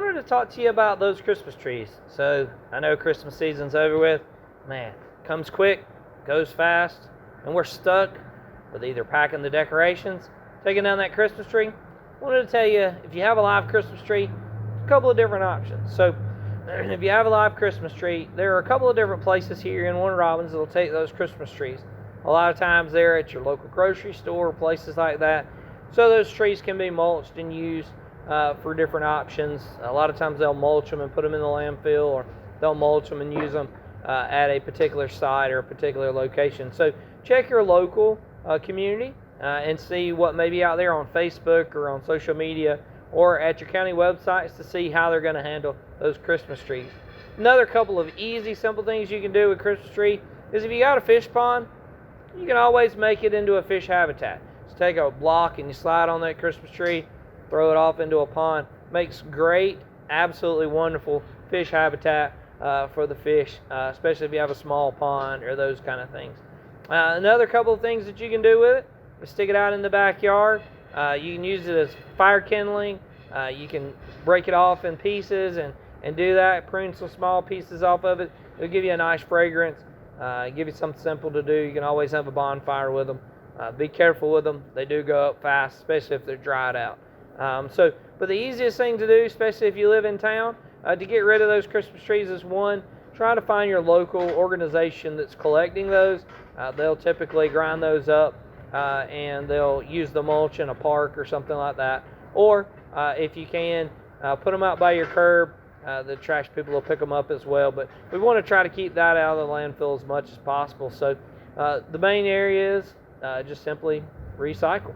wanted to talk to you about those Christmas trees. So I know Christmas season's over with. Man, comes quick, goes fast, and we're stuck with either packing the decorations, taking down that Christmas tree. I wanted to tell you, if you have a live Christmas tree, a couple of different options. So if you have a live Christmas tree, there are a couple of different places here in Warner Robins that will take those Christmas trees. A lot of times they're at your local grocery store, places like that. So those trees can be mulched and used for different options. A lot of times they'll mulch them and put them in the landfill, or they'll mulch them and use them at a particular site or a particular location. So check your local community and see what may be out there on Facebook or on social media or at your county websites to see how they're going to handle those Christmas trees. Another couple of easy, simple things you can do with Christmas tree is if you got a fish pond, you can always make it into a fish habitat. Just take a block and you slide on that Christmas tree, throw it off into a pond. Makes great, absolutely wonderful fish habitat for the fish, especially if you have a small pond or those kind of things. Another couple of things that you can do with it is stick it out in the backyard. You can use it as fire kindling. You can break it off in pieces and do that. Prune some small pieces off of it. It'll give you a nice fragrance. Give you something simple to do. You can always have a bonfire with them. Be careful with them. They do go up fast, especially if they're dried out. But the easiest thing to do, especially if you live in town, to get rid of those Christmas trees is one, try to find your local organization that's collecting those. They'll typically grind those up and they'll use the mulch in a park or something like that. Or if you can, put them out by your curb. The trash people will pick them up as well. But we want to try to keep that out of the landfill as much as possible. So the main area is just simply recycle.